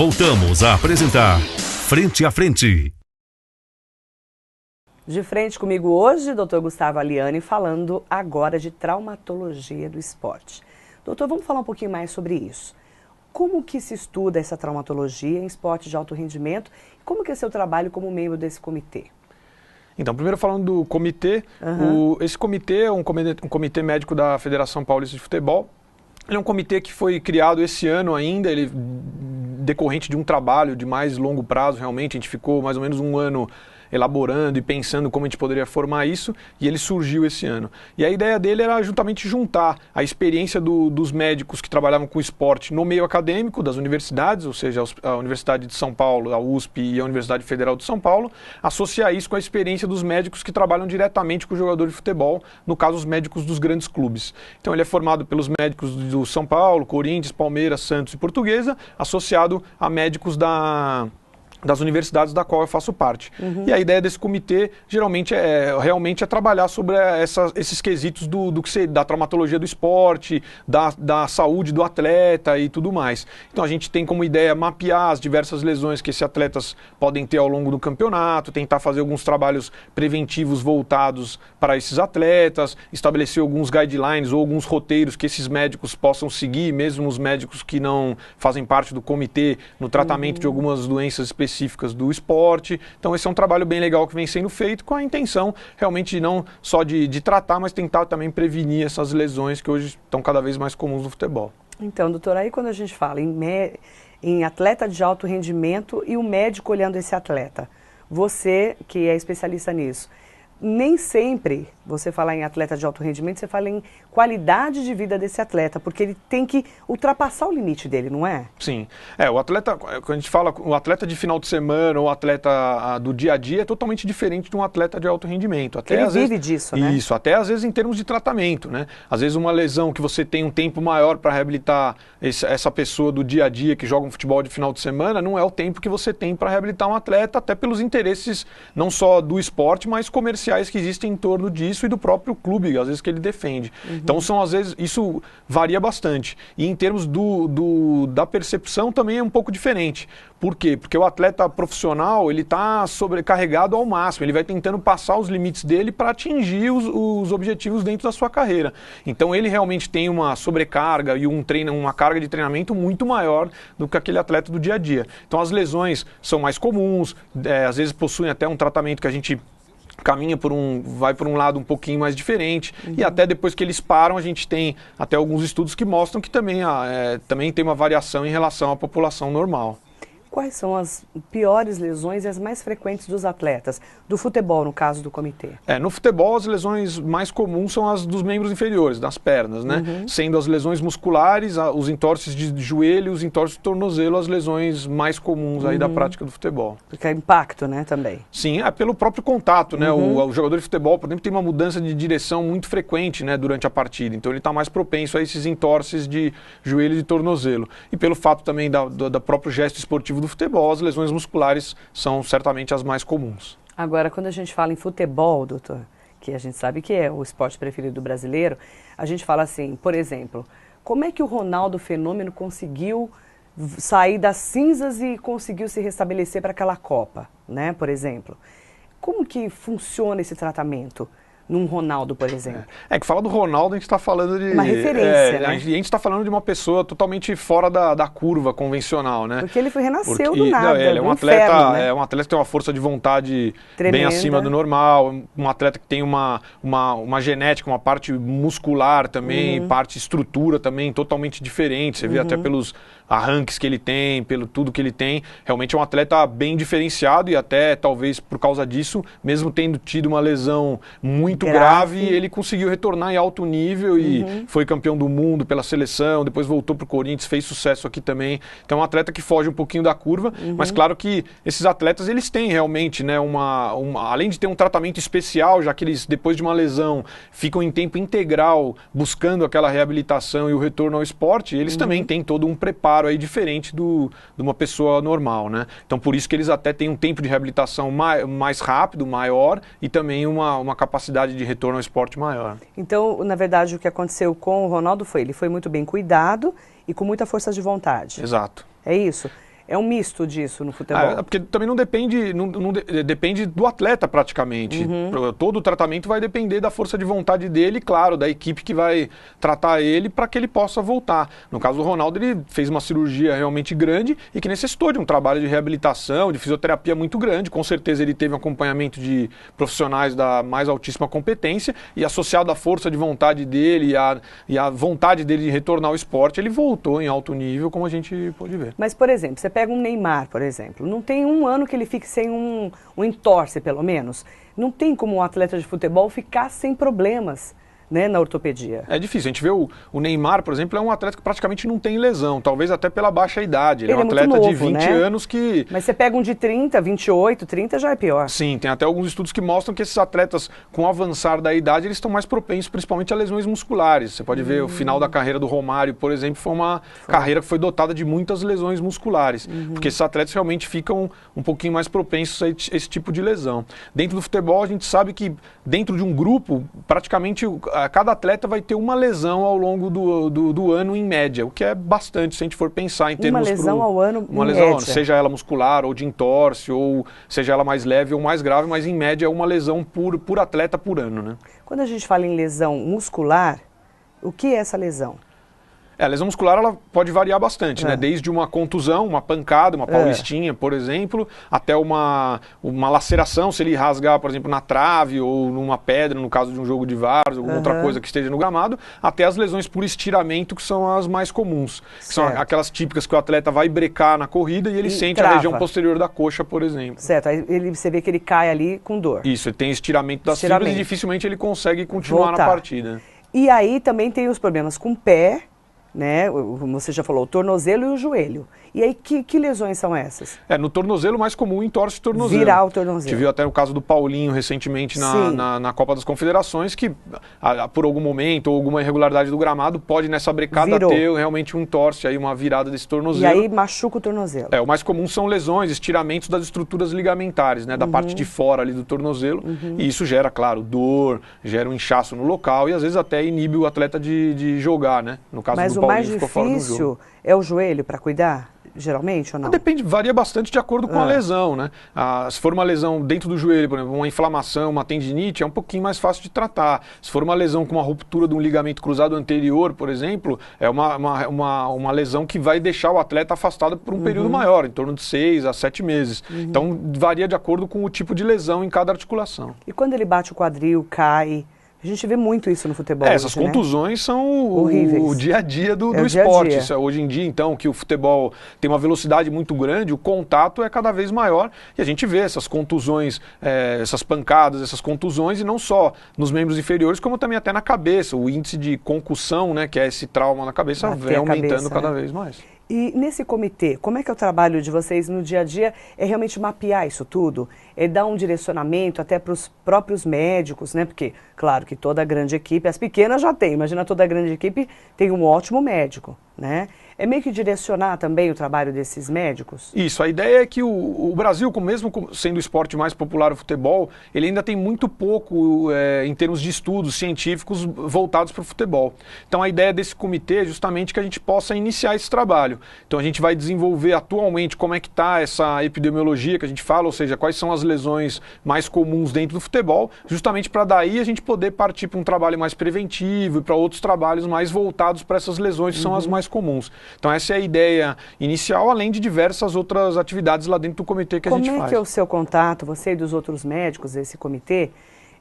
Voltamos a apresentar Frente a Frente. De frente comigo hoje, Dr. Gustavo Aliani, falando agora de traumatologia do esporte. Doutor, vamos falar um pouquinho mais sobre isso. Como que se estuda essa traumatologia em esporte de alto rendimento? Como que é seu trabalho como membro desse comitê? Então, primeiro falando do comitê, esse comitê é um comitê médico da Federação Paulista de Futebol. Ele é um comitê que foi criado esse ano ainda, ele decorrente de um trabalho de mais longo prazo, realmente. A gente ficou mais ou menos um ano elaborando e pensando como a gente poderia formar isso, e ele surgiu esse ano. E a ideia dele era justamente juntar a experiência dos médicos que trabalhavam com esporte no meio acadêmico das universidades, ou seja, a Universidade de São Paulo, a USP e a Universidade Federal de São Paulo, associar isso com a experiência dos médicos que trabalham diretamente com o jogador de futebol, no caso os médicos dos grandes clubes. Então ele é formado pelos médicos do São Paulo, Corinthians, Palmeiras, Santos e Portuguesa, associado a médicos das universidades da qual eu faço parte. E a ideia desse comitê geralmente realmente é trabalhar sobre esses quesitos da traumatologia do esporte, da saúde do atleta e tudo mais. Então a gente tem como ideia mapear as diversas lesões que esses atletas podem ter ao longo do campeonato, tentar fazer alguns trabalhos preventivos voltados para esses atletas, estabelecer alguns guidelines ou alguns roteiros que esses médicos possam seguir, mesmo os médicos que não fazem parte do comitê, no tratamento de algumas doenças específicas do esporte. Então esse é um trabalho bem legal que vem sendo feito com a intenção realmente não só de tratar, mas tentar também prevenir essas lesões que hoje estão cada vez mais comuns no futebol. Então, doutor, aí quando a gente fala em atleta de alto rendimento e o médico olhando esse atleta, você que é especialista nisso, nem sempre você fala em atleta de alto rendimento, você fala em qualidade de vida desse atleta, porque ele tem que ultrapassar o limite dele, não é? Sim. O atleta, quando a gente fala, o atleta de final de semana ou o atleta do dia a dia é totalmente diferente de um atleta de alto rendimento. Até ele às vive vezes, disso, né? Isso, até às vezes em termos de tratamento, né? Às vezes uma lesão que você tem um tempo maior para reabilitar essa pessoa do dia a dia que joga um futebol de final de semana, não é o tempo que você tem para reabilitar um atleta, até pelos interesses não só do esporte, mas comerciais que existem em torno disso e do próprio clube, às vezes, que ele defende. Então, às vezes, isso varia bastante. E em termos da percepção também é um pouco diferente. Por quê? Porque o atleta profissional, ele está sobrecarregado ao máximo, ele vai tentando passar os limites dele para atingir os objetivos dentro da sua carreira. Então, ele realmente tem uma sobrecarga e uma carga de treinamento muito maior do que aquele atleta do dia a dia. Então, as lesões são mais comuns, às vezes possuem até um tratamento que a gente caminha vai por um lado um pouquinho mais diferente, e até depois que eles param, a gente tem até alguns estudos que mostram que também tem uma variação em relação à população normal. Quais são as piores lesões e as mais frequentes dos atletas? Do futebol, no caso do comitê. No futebol, as lesões mais comuns são as dos membros inferiores, das pernas, né? Sendo as lesões musculares, os entorses de joelho, os entorses de tornozelo, as lesões mais comuns aí da prática do futebol. Porque é impacto, né, também. Sim, pelo próprio contato, né? O jogador de futebol, por exemplo, tem uma mudança de direção muito frequente, né, durante a partida. Então ele está mais propenso a esses entorses de joelho e de tornozelo. E pelo fato também da próprio gesto esportivo do futebol, as lesões musculares são certamente as mais comuns. Agora, quando a gente fala em futebol, doutor, que a gente sabe que é o esporte preferido do brasileiro, a gente fala assim, por exemplo, como é que o Ronaldo Fenômeno conseguiu sair das cinzas e conseguiu se restabelecer para aquela Copa, né, por exemplo? Como que funciona esse tratamento num Ronaldo, por exemplo? Que fala do Ronaldo, a gente está falando de... uma referência, né? A gente está falando de uma pessoa totalmente fora da curva convencional, né? Porque ele renasceu do nada, ele é um atleta, inferno, né? É um atleta que tem uma força de vontade tremenda, bem acima do normal, um atleta que tem uma genética, uma parte muscular também, parte estrutura também totalmente diferente. Você vê até pelos arranques que ele tem, pelo tudo que ele tem. Realmente é um atleta bem diferenciado e até talvez por causa disso, mesmo tendo tido uma lesão muito grave, ele conseguiu retornar em alto nível e foi campeão do mundo pela seleção, depois voltou para o Corinthians, fez sucesso aqui também. Então é um atleta que foge um pouquinho da curva, mas claro que esses atletas, eles têm realmente, né, além de ter um tratamento especial, já que eles, depois de uma lesão, ficam em tempo integral buscando aquela reabilitação e o retorno ao esporte, eles também têm todo um preparo aí diferente de uma pessoa normal, né? Então por isso que eles até têm um tempo de reabilitação mais rápido, maior, e também uma capacidade de retorno ao esporte maior. Então, na verdade, o que aconteceu com o Ronaldo ele foi muito bem cuidado e com muita força de vontade. Exato. É isso? é um misto disso no futebol. Porque também não depende, depende do atleta praticamente. Todo o tratamento vai depender da força de vontade dele, claro, da equipe que vai tratar ele para que ele possa voltar. No caso do Ronaldo, ele fez uma cirurgia realmente grande e que necessitou de um trabalho de reabilitação, de fisioterapia muito grande. Com certeza ele teve um acompanhamento de profissionais da mais altíssima competência e associado à força de vontade dele e à vontade dele de retornar ao esporte, ele voltou em alto nível, como a gente pôde ver. Mas, por exemplo, você pega um Neymar, por exemplo, não tem um ano que ele fique sem um entorse, pelo menos. Não tem como um atleta de futebol ficar sem problemas, né, na ortopedia. É difícil. A gente vê o Neymar, por exemplo, é um atleta que praticamente não tem lesão, talvez até pela baixa idade. Ele é um atleta novo, de 20 anos que... Mas você pega um de 30, 28, 30 já é pior. Sim, tem até alguns estudos que mostram que esses atletas, com o avançar da idade, eles estão mais propensos, principalmente a lesões musculares. Você pode ver o final da carreira do Romário, por exemplo, foi uma carreira que foi dotada de muitas lesões musculares, porque esses atletas realmente ficam um pouquinho mais propensos a esse tipo de lesão. Dentro do futebol, a gente sabe que dentro de um grupo, praticamente cada atleta vai ter uma lesão ao longo do ano em média, o que é bastante se a gente for pensar em termos... Uma lesão ao ano uma lesão ao ano, seja ela muscular ou de entorse, ou seja ela mais leve ou mais grave, mas em média é uma lesão por atleta por ano, né? Quando a gente fala em lesão muscular, o que é essa lesão? A lesão muscular ela pode variar bastante, né? Desde uma contusão, uma pancada, uma paulistinha, por exemplo, até uma laceração, se ele rasgar, por exemplo, na trave ou numa pedra, no caso de um jogo de várzea, alguma outra coisa que esteja no gramado, até as lesões por estiramento, que são as mais comuns. Que são aquelas típicas que o atleta vai brecar na corrida e ele sente trava a região posterior da coxa, por exemplo. Certo, aí você vê que ele cai ali com dor. Isso, ele tem estiramento das fibras e dificilmente ele consegue continuar na partida. E aí também tem os problemas com o pé, né? Você já falou, o tornozelo e o joelho. E aí, que lesões são essas? No tornozelo, mais comum, entorse o tornozelo. Virar o tornozelo. A gente viu até o caso do Paulinho recentemente na Copa das Confederações, que por algum momento ou alguma irregularidade do gramado, pode nessa brecada ter realmente um entorse, aí uma virada desse tornozelo. E aí machuca o tornozelo. O mais comum são lesões, estiramentos das estruturas ligamentares, né? Da parte de fora ali do tornozelo. E isso gera, claro, dor, gera um inchaço no local e às vezes até inibe o atleta de jogar, né? No caso do Paulinho, ficou fora do jogo. Mas o mais difícil é o joelho para cuidar? Geralmente ou não? Depende, varia bastante de acordo com a lesão, né? Se for uma lesão dentro do joelho, por exemplo, uma inflamação, uma tendinite, é um pouquinho mais fácil de tratar. Se for uma lesão com uma ruptura de um ligamento cruzado anterior, por exemplo, é uma lesão que vai deixar o atleta afastado por um período maior, em torno de 6 a 7 meses. Então, varia de acordo com o tipo de lesão em cada articulação. E quando ele bate o quadril, cai... A gente vê muito isso no futebol. Essas contusões são o dia a dia do esporte. Isso, hoje em dia, então, que o futebol tem uma velocidade muito grande, o contato é cada vez maior e a gente vê essas contusões, essas pancadas, essas contusões, e não só nos membros inferiores, como também até na cabeça. O índice de concussão, né, que é esse trauma na cabeça, vem aumentando cada vez mais. E nesse comitê, como é que é o trabalho de vocês no dia a dia? É realmente mapear isso tudo? É dar um direcionamento até para os próprios médicos, né? Porque, claro que toda grande equipe, as pequenas já tem, imagina toda grande equipe tem um ótimo médico, né? É meio que direcionar também o trabalho desses médicos? Isso, a ideia é que o Brasil, mesmo sendo o esporte mais popular, o futebol, ele ainda tem muito pouco em termos de estudos científicos voltados para o futebol. Então a ideia desse comitê é justamente que a gente possa iniciar esse trabalho. Então a gente vai desenvolver atualmente como é que está essa epidemiologia que a gente fala, ou seja, quais são as lesões mais comuns dentro do futebol, justamente para daí a gente poder partir para um trabalho mais preventivo e para outros trabalhos mais voltados para essas lesões que são as mais comuns. Então essa é a ideia inicial, além de diversas outras atividades lá dentro do comitê que a gente faz. Como é que é o seu contato, você e dos outros médicos desse comitê,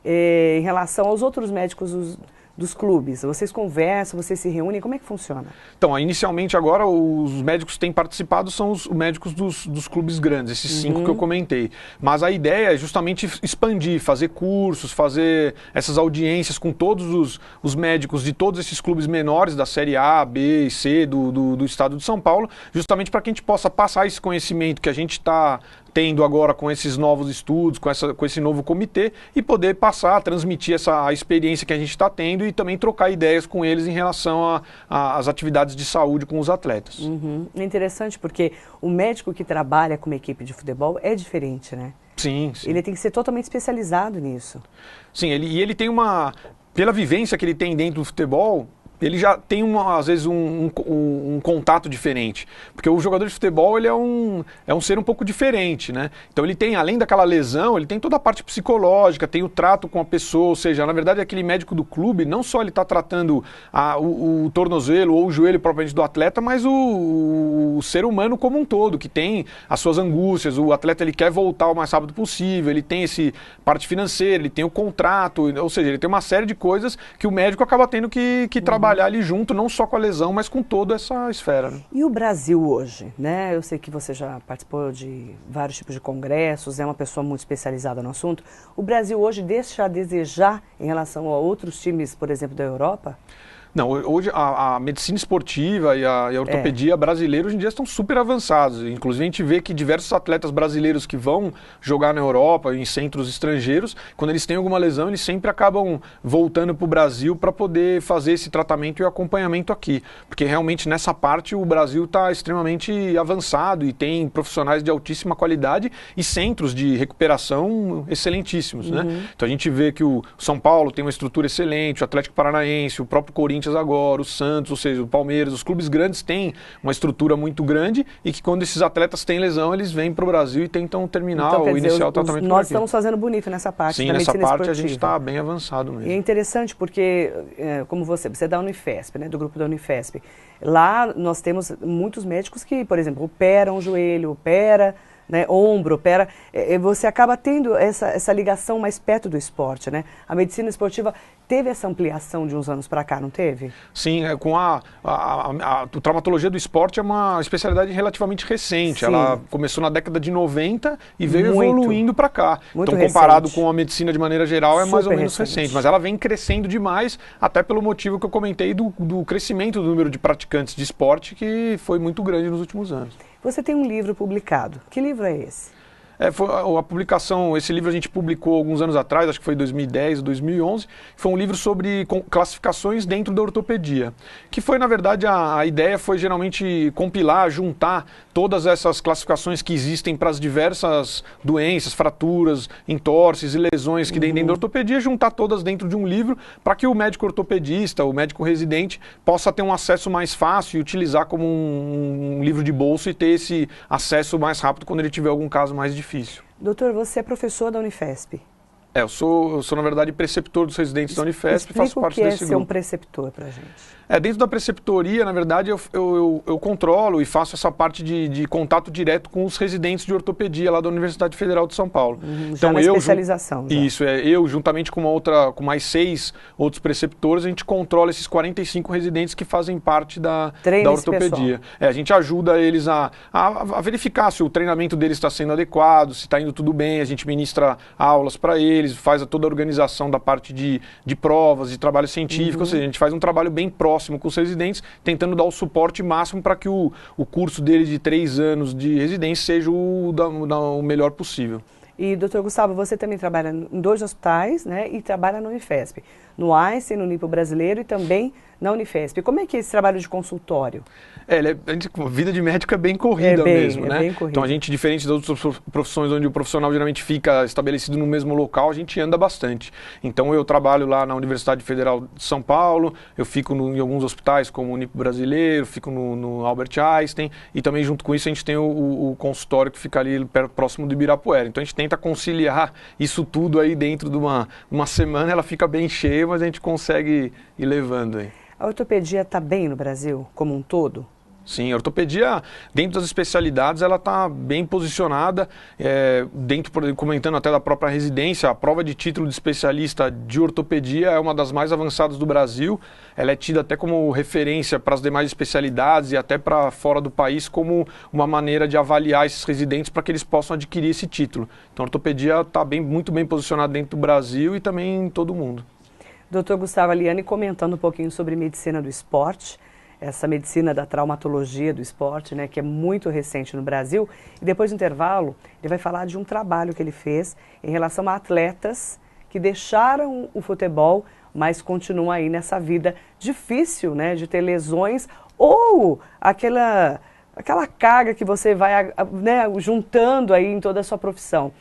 em relação aos outros médicos dos clubes? Vocês conversam, vocês se reúnem, como é que funciona? Então, inicialmente agora os médicos que têm participado são os médicos dos clubes grandes, esses 5 que eu comentei. Mas a ideia é justamente expandir, fazer cursos, fazer essas audiências com todos os médicos de todos esses clubes menores da Série A, B e C do estado de São Paulo, justamente para que a gente possa passar esse conhecimento que a gente está tendo agora com esses novos estudos, com esse novo comitê, e poder passar, transmitir a experiência que a gente está tendo e também trocar ideias com eles em relação às atividades de saúde com os atletas. É interessante porque o médico que trabalha com uma equipe de futebol é diferente, né? Sim, sim. Ele tem que ser totalmente especializado nisso. Sim, ele tem pela vivência que ele tem dentro do futebol, ele já tem, às vezes, um contato diferente. Porque o jogador de futebol, ele é um ser um pouco diferente, né? Então ele tem, além daquela lesão, ele tem toda a parte psicológica, tem o trato com a pessoa, ou seja, na verdade, aquele médico do clube, não só ele está tratando o tornozelo ou o joelho propriamente do atleta, mas o ser humano como um todo, que tem as suas angústias, o atleta ele quer voltar o mais rápido possível, ele tem esse parte financeira, ele tem o contrato, ou seja, ele tem uma série de coisas que o médico acaba tendo que trabalhar ali junto, não só com a lesão, mas com toda essa esfera. Né? E o Brasil hoje, né? Eu sei que você já participou de vários tipos de congressos, é uma pessoa muito especializada no assunto. O Brasil hoje deixa a desejar em relação a outros times, por exemplo, da Europa? Não, hoje a medicina esportiva e a ortopedia brasileira hoje em dia estão super avançados. Inclusive a gente vê que diversos atletas brasileiros que vão jogar na Europa, em centros estrangeiros, quando eles têm alguma lesão, eles sempre acabam voltando para o Brasil para poder fazer esse tratamento e acompanhamento aqui. Porque realmente nessa parte o Brasil está extremamente avançado e tem profissionais de altíssima qualidade e centros de recuperação excelentíssimos. Né? Então a gente vê que o São Paulo tem uma estrutura excelente, o Atlético Paranaense, o próprio Corinthians agora, o Santos, ou seja, o Palmeiras, os clubes grandes têm uma estrutura muito grande e que quando esses atletas têm lesão, eles vêm para o Brasil e tentam terminar então, ou iniciar o tratamento por aqui. Nós estamos fazendo bonito nessa parte. Sim, da nessa medicina parte esportiva. A gente está bem avançado mesmo. E é interessante porque, como você é da Unifesp, né, do grupo da Unifesp, lá nós temos muitos médicos que, por exemplo, operam o joelho, né, ombro, opera, você acaba tendo essa ligação mais perto do esporte, né? A medicina esportiva teve essa ampliação de uns anos para cá, não teve? Sim, com a traumatologia do esporte é uma especialidade relativamente recente. Sim. Ela começou na década de 90 e veio evoluindo para cá. Então, comparado recente. Com a medicina de maneira geral, é mais ou menos recente. Mas ela vem crescendo demais, até pelo motivo que eu comentei do crescimento do número de praticantes de esporte, que foi muito grande nos últimos anos. Você tem um livro publicado. Que livro é esse? Foi a publicação, esse livro a gente publicou alguns anos atrás, acho que foi 2010, 2011, foi um livro sobre classificações dentro da ortopedia, que foi, na verdade, a ideia foi geralmente compilar, juntar todas essas classificações que existem para as diversas doenças, fraturas, entorses e lesões que tem dentro da ortopedia, juntar todas dentro de um livro para que o médico ortopedista, o médico residente, possa ter um acesso mais fácil e utilizar como um livro de bolso e ter esse acesso mais rápido quando ele tiver algum caso mais difícil. Doutor, você é professor da Unifesp? Eu sou, na verdade, preceptor dos residentes da Unifesp e faço parte desse grupo. O que é ser um preceptor para a gente? Dentro da preceptoria, na verdade, eu controlo e faço essa parte de contato direto com os residentes de ortopedia lá da Universidade Federal de São Paulo. Então, na especialização. Isso, eu juntamente com com mais 6 outros preceptores, a gente controla esses 45 residentes que fazem parte da ortopedia. A gente ajuda eles a verificar se o treinamento deles está sendo adequado, se está indo tudo bem, a gente ministra aulas para eles, faz toda a organização da parte de provas, de trabalho científico, ou seja, a gente faz um trabalho bem próximo com os residentes, tentando dar o suporte máximo para que o curso deles de 3 anos de residência seja o melhor possível. E, doutor Gustavo, você também trabalha em 2 hospitais, né, e trabalha na Unifesp, no Einstein, no Nipo Brasileiro e também na Unifesp. Como é que é esse trabalho de consultório? A vida de médico é bem corrida mesmo, né? Bem corrida. Então a gente, diferente das outras profissões onde o profissional geralmente fica estabelecido no mesmo local, a gente anda bastante. Então eu trabalho lá na Universidade Federal de São Paulo, eu fico em alguns hospitais como o Nipo Brasileiro, fico no Albert Einstein e também junto com isso a gente tem o consultório que fica ali próximo do Ibirapuera. Então a gente tenta conciliar isso tudo aí dentro de uma semana, ela fica bem cheia, mas a gente consegue ir levando aí. A ortopedia está bem no Brasil, como um todo? Sim, a ortopedia, dentro das especialidades, ela está bem posicionada, comentando até da própria residência, a prova de título de especialista de ortopedia é uma das mais avançadas do Brasil, ela é tida até como referência para as demais especialidades e até para fora do país como uma maneira de avaliar esses residentes para que eles possam adquirir esse título. Então a ortopedia está muito bem posicionada dentro do Brasil e também em todo o mundo. Doutor Gustavo Aliani comentando um pouquinho sobre medicina do esporte, essa medicina da traumatologia do esporte, né, que é muito recente no Brasil. E depois do intervalo, ele vai falar de um trabalho que ele fez em relação a atletas que deixaram o futebol, mas continuam aí nessa vida difícil, né, de ter lesões ou aquela carga que você vai, né, juntando aí em toda a sua profissão.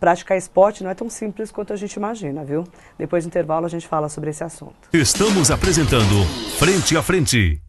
praticar esporte não é tão simples quanto a gente imagina, viu? Depois do intervalo a gente fala sobre esse assunto. Estamos apresentando Frente a Frente.